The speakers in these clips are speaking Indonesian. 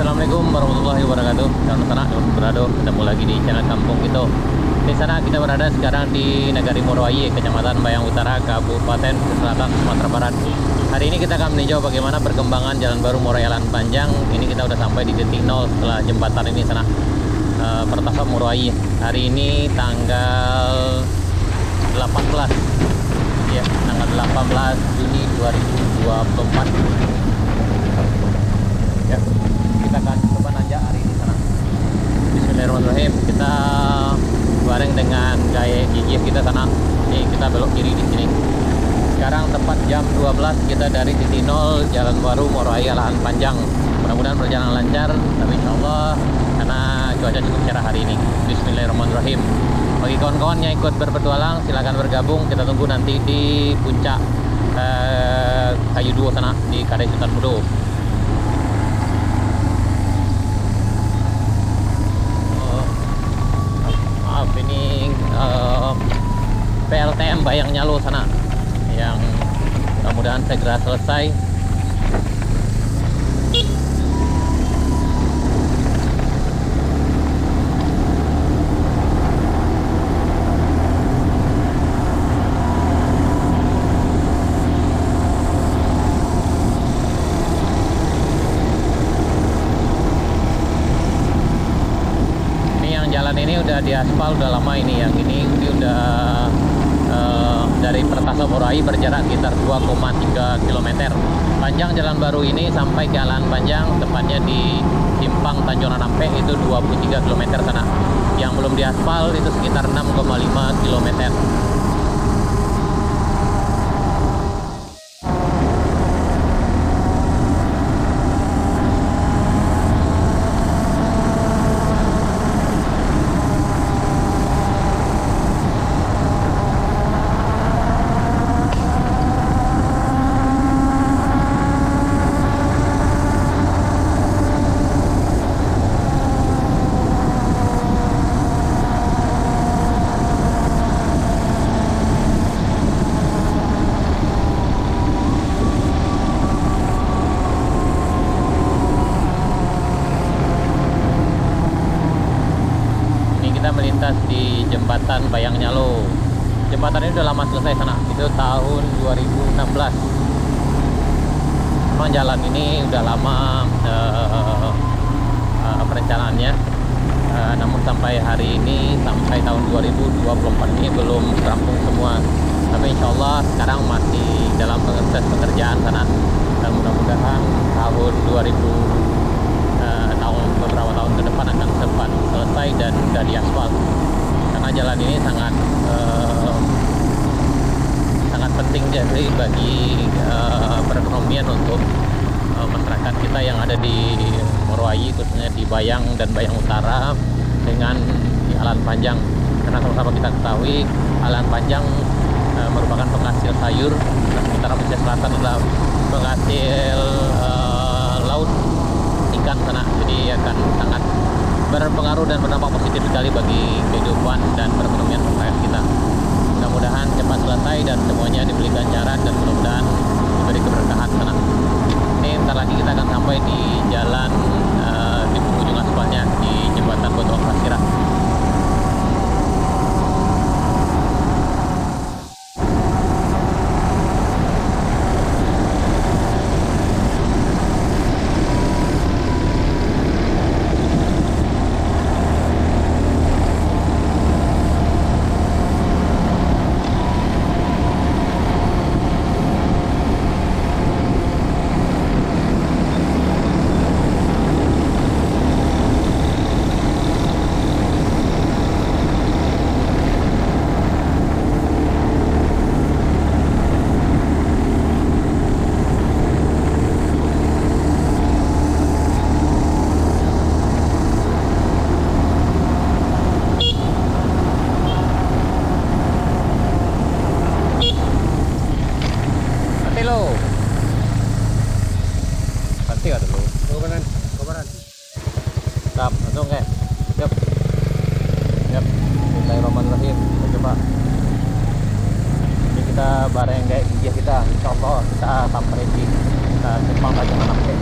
Assalamualaikum warahmatullahi wabarakatuh. Salam sana, berado. Ketemu lagi di channel Kampung Gitu. Di sana kita berada sekarang di Negari Morowai, Kecamatan Bayang Utara, Kabupaten Selatan, Sumatera Barat. Hari ini kita akan meninjau bagaimana perkembangan jalan baru Morowai Alan Panjang. Ini kita udah sampai di titik 0 setelah jembatan ini sana. Pertasop Morowai. Hari ini tanggal 18. Ya, tanggal 18 Juni 2024. Ya, kita akan coba nanjak hari ini sana. Bismillahirrahmanirrahim. Kita bareng dengan gaya gigi kita sana. Ini kita belok kiri di sini. Sekarang tepat jam 12 kita dari titik 0 jalan baru Morowai Alan Panjang. Mudah-mudahan perjalanan lancar, tapi insyaallah karena cuaca cukup cerah hari ini. Bismillahirrahmanirrahim. Bagi kawan-kawan yang ikut berpetualang, silakan bergabung. Kita tunggu nanti di puncak Kayu Duo sana di Kadai Sultan Budo. Maaf, ini PLTM Bayang Nyalo sana yang mudah-mudahan segera selesai. Jalan ini udah diaspal udah lama ini, yang ini udah dari Pertasop Morowai berjarak sekitar 2,3 km. Panjang jalan baru ini sampai ke Alan Panjang, tepatnya di Simpang Tanjung Ranampe itu 23 km sana. Yang belum diaspal itu sekitar 6,5 km. Melintas di jembatan Bayang Nyalo. Jembatan ini udah lama selesai sana, itu tahun 2016. Memang jalan ini udah lama perencanaannya, namun sampai hari ini, sampai tahun 2024 ini belum rampung semua. Tapi insya Allah sekarang masih dalam proses pekerjaan sana, dan mudah-mudahan tahun 2000 beberapa tahun ke depan akan sempat selesai dan sudah diaspal, karena jalan ini sangat penting jadi bagi perekonomian untuk masyarakat kita yang ada di Morowai, khususnya di Bayang dan Bayang Utara dengan di Alan Panjang. Karena sama-sama kita ketahui Alan Panjang merupakan penghasil sayur, dan sementara Pesisir Selatan adalah penghasil laut ikan sana. Jadi akan sangat berpengaruh dan berdampak positif sekali bagi kehidupan dan perekonomian masyarakat kita. Mudah-mudahan cepat selesai dan semuanya diberi ganjaran, dan mudah-mudahan diberi keberkahan sana. Ini bentar lagi kita akan sampai di jalan di penghujung aspalnya di jembatan Botol Pasirah. Stop, langsung kayak. Yap. Yap. Bismillahirrahmanirrahim. Kita coba. Ini kita bareng kayak gigi kita. Insyaallah kita sampai di Simpang Tanjung Ranampe.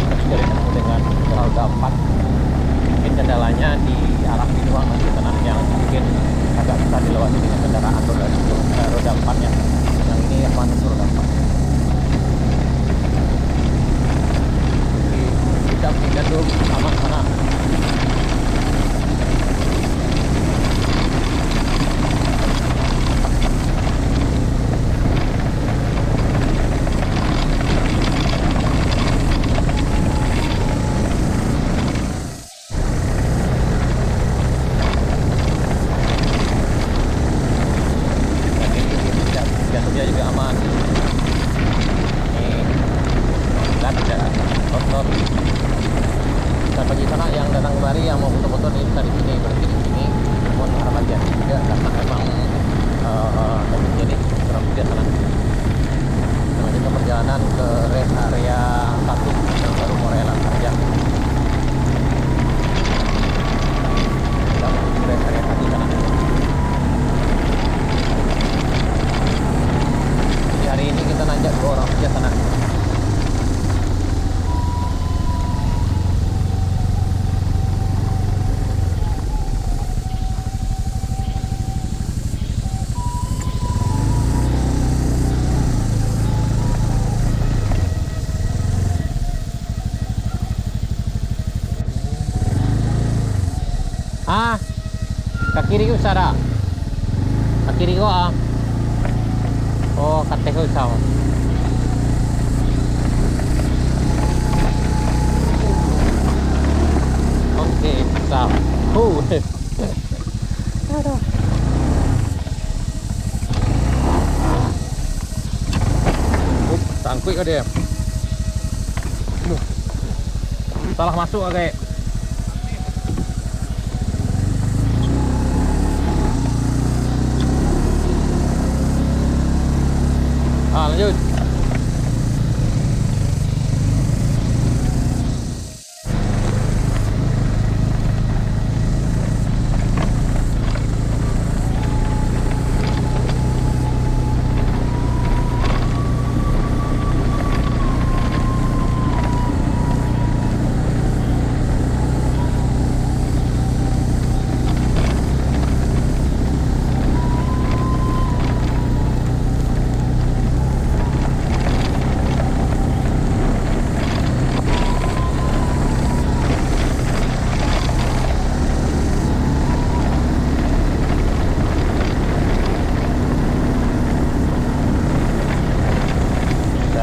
kita sudah ketemu dengan roda 4. Mungkin kendalanya di arah ini doang nanti tanah yang bikin agak susah dilewati dengan kendaraan roda 4 yang ini aman untuk roda 4. Kita pindah dulu sama sana. Jatuhnya juga aman. Ini kan ada motor. Dan bagi sana yang datang kemari yang mau foto-foto nih bisa di sini, berhenti di sini. Mohon maaf aja juga karena memang jadi kurang hujan sana. Selanjutnya perjalanan ke rest area 1 yang baru Morelan saja. Kita menuju rest area 1 sana. Hari ini kita nanjak 2 orang saja sana. Ke kiri ke sana. Ke kiri ko Oh, kate ko sao. Oke, sao. Aduh. Sangkut ke dia. Salah masuk kayak. Lanjut.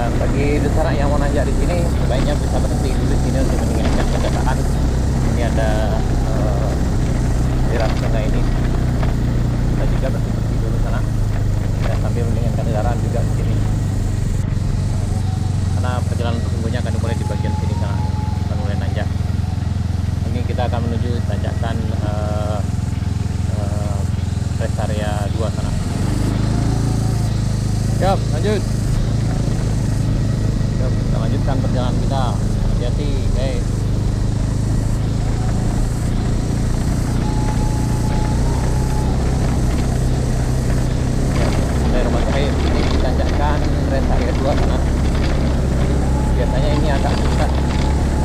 Bagi saudara yang mau nanjak di sini, sebaiknya bisa berhenti dulu di sini untuk meninggalkan kendaraan. Ini ada aliran sungai ini. Kita juga berhenti dulu sana dan sambil meninggalkan kendaraan juga di sini. Karena perjalanan sesungguhnya akan dimulai di bagian sini sana, akan mulai nanjak. Ini kita akan menuju tanjakan rest area 2 sana. Siap, lanjut. Kita lanjutkan perjalanan kita. Hati-hati, guys. Dari rumah saya ini ditanjakan rest area 2 sana. Biasanya ini agak susah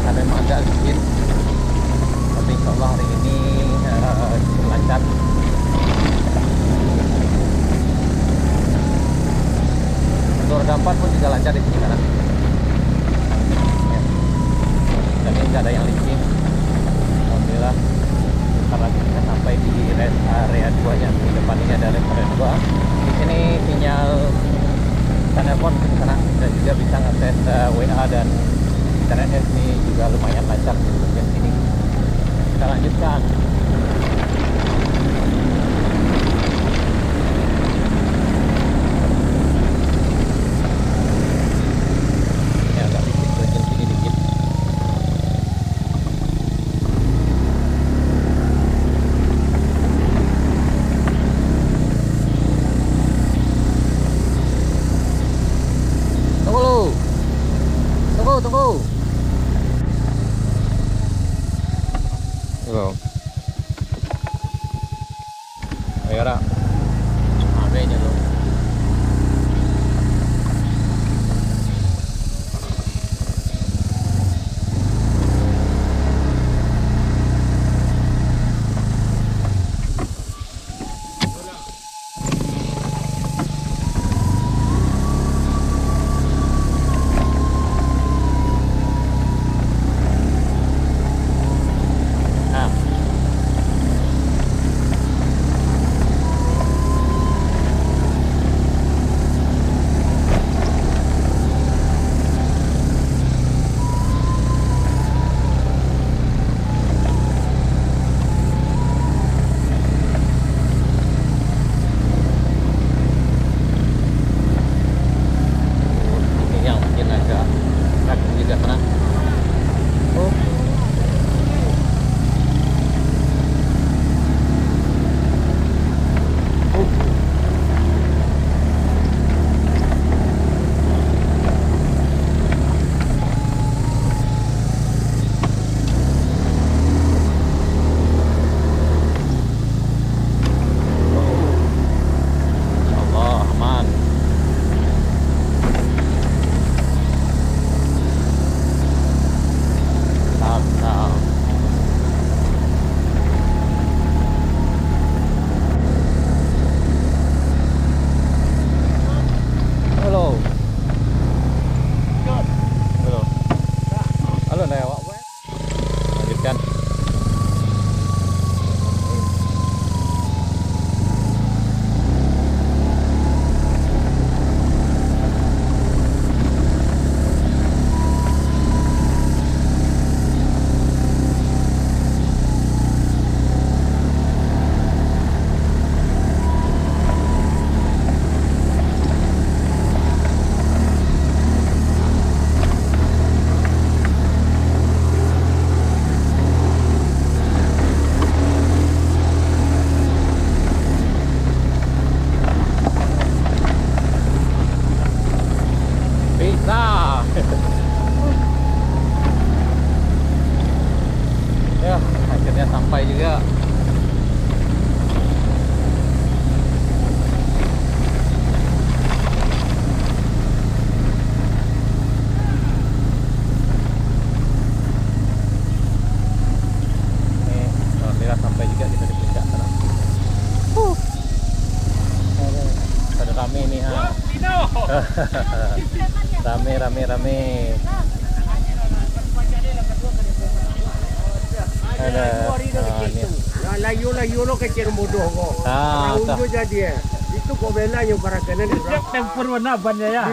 karena memang agak licin. Tapi insya Allah hari ini lancar. Untuk roda 4 pun juga lancar di sini kanan. Dan ini tidak ada yang licin. Alhamdulillah. Karena kita sampai di rest area 2 nya. Di depan ini ada rest area 2. Di sini sinyal telepon ke sana dan juga bisa ngakses WA dan internet ini juga lumayan lancar di bagian sini. Kita lanjutkan. Tunggu. Wow. Ayo dah. Agaknya tu. ikan. Ya, akhirnya sampai juga. Nih, alhamdulillah sampai juga kita di puncak sana. Pada rame nih, ha. Rame. Ada layu lo kecil bodoh kok. Unjuk jadi itu kok bela yang para kena di tempur warna bannya ya.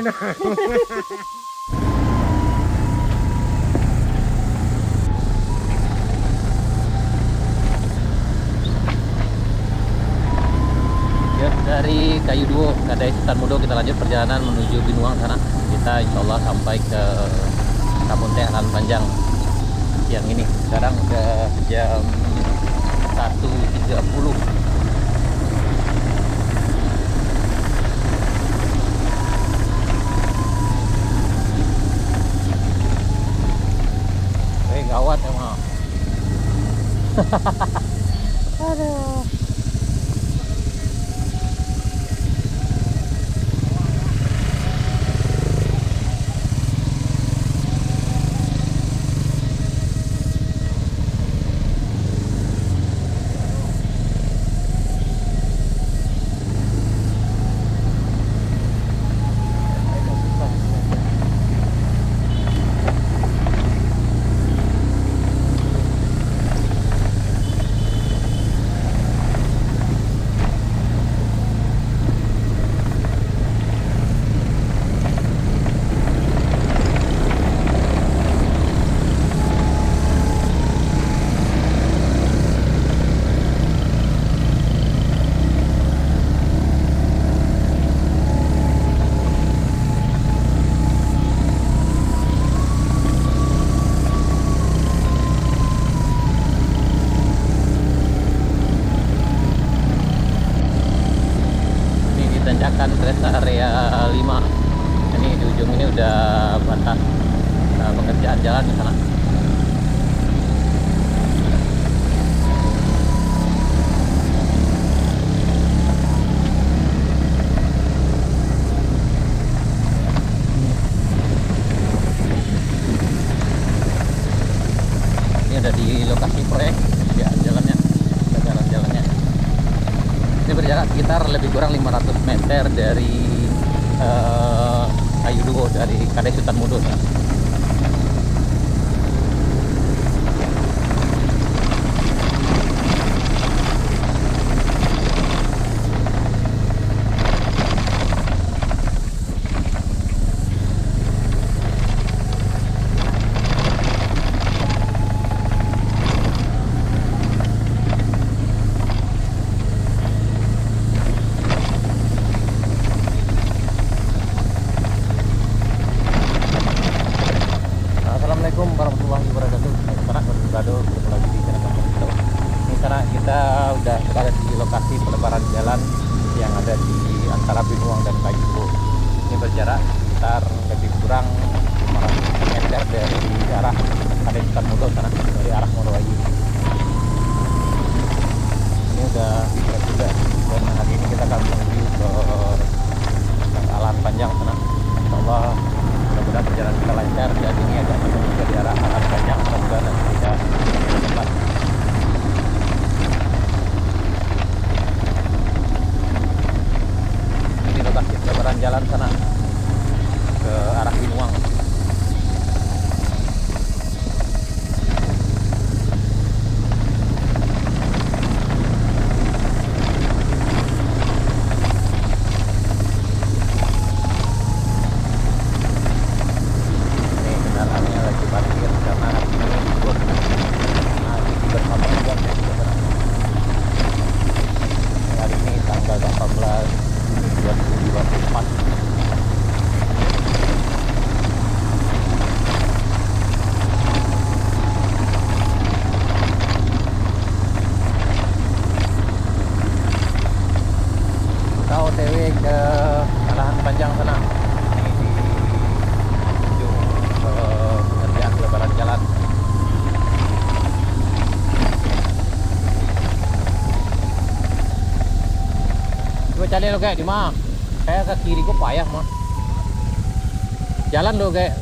Ya, dari Kayu Duo, Kadai Sultan Mudo kita lanjut perjalanan menuju Binuang sana. Kita insya Allah sampai ke Kampung Teh Alan Panjang siang ini. Sekarang udah jam 1.30. Gawat emang. Aduh. Tanjakan rest area 5. Ini di ujung ini udah batas pengerjaan jalan di sana. Ini ada di lokasi proyek ya, jalannya, jalan-jalannya. Ini berjarak sekitar lebih kurang 500 meter dari Kayu Duo, dari Kadai Sultan Mudo. Assalamualaikum warahmatullahi wabarakatuh. Sekarang berada ketemu lagi di channel kita. Ini karena kita udah berada di lokasi pelebaran jalan yang ada di antara Binuang dan Kayu Duo. Ini berjarak sekitar lebih kurang 500 meter dari arah Kadai Sultan Mudo sana, dari arah Morowali. Ini udah juga, dan hari ini kita akan menuju ke Alan Panjang sana. Insyaallah mudah-mudahan perjalanan kita lancar, dan ini agak menunggu juga di arah Alan Panjang. Mudah-mudahan nanti kita cepat. Ini lokasi pelebaran jalan sana ke arah Binuang. ke lahan panjang sana. Ini di ujung pengerjaan pelebaran jalan. Coba cari lo kayak di mana? Kayak ke kiri kok payah mah. Jalan lo kayak